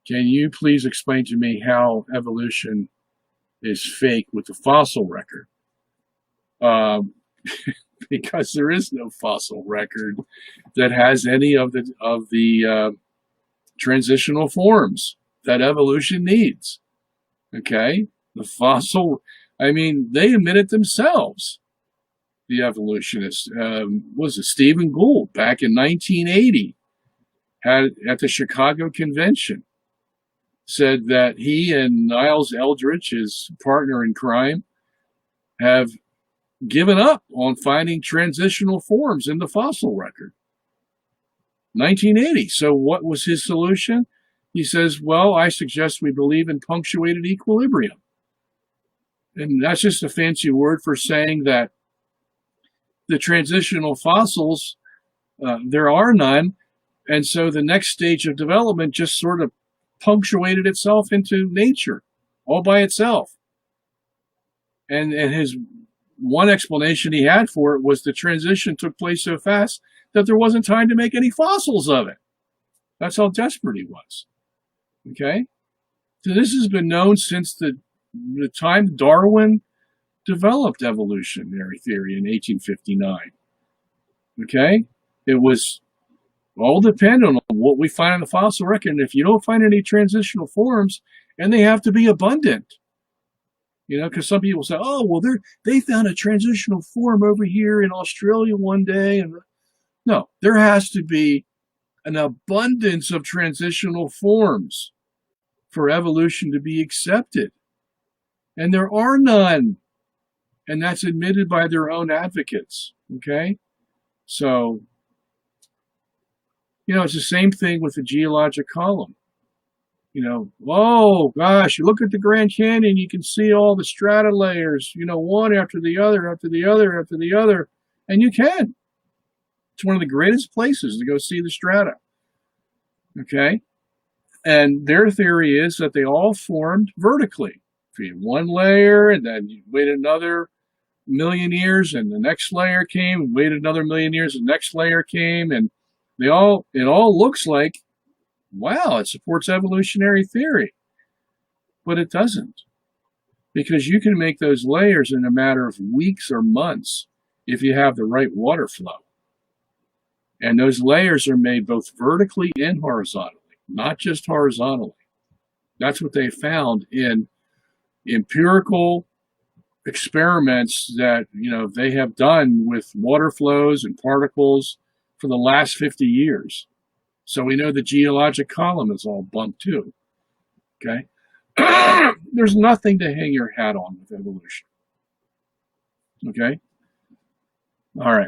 Can you please explain to me how evolution is fake with the fossil record? Um, because there is no fossil record that has any of the transitional forms that evolution needs. Okay, the fossil. I mean, they admit it themselves. The evolutionists, was it Stephen Gould back in 1980, had at the Chicago Convention, said that he and Niles Eldredge, his partner in crime, have given up on finding transitional forms in the fossil record. 1980. So what was his solution? He says, well, I suggest we believe in punctuated equilibrium. And that's just a fancy word for saying that the transitional fossils, there are none. And so the next stage of development just sort of punctuated itself into nature all by itself. And his one explanation he had for it was the transition took place so fast that there wasn't time to make any fossils of it. That's how desperate he was. Okay? So this has been known since the time Darwin developed evolutionary theory in 1859. Okay? It was all dependent on what we find in the fossil record. And if you don't find any transitional forms, and they have to be abundant, you know, because some people say, oh, well, they found a transitional form over here in Australia one day. And no, there has to be an abundance of transitional forms for evolution to be accepted. And there are none. And that's admitted by their own advocates. Okay? So, you know, it's the same thing with the geologic column. You know, oh gosh, you look at the Grand Canyon, you can see all the strata layers, you know, one after the other, after the other, after the other. And you can. It's one of the greatest places to go see the strata. Okay? And their theory is that they all formed vertically. If you had one layer, and then you wait another million years, and the next layer came, and waited another million years, and the next layer came, and it all looks like, wow, it supports evolutionary theory. But it doesn't. Because you can make those layers in a matter of weeks or months if you have the right water flow. And those layers are made both vertically and horizontally, not just horizontally. That's what they found in empirical experiments that, you know, they have done with water flows and particles for the last 50 years. So we know the geologic column is all bumped too. Okay? There's nothing to hang your hat on with evolution. Okay? All right.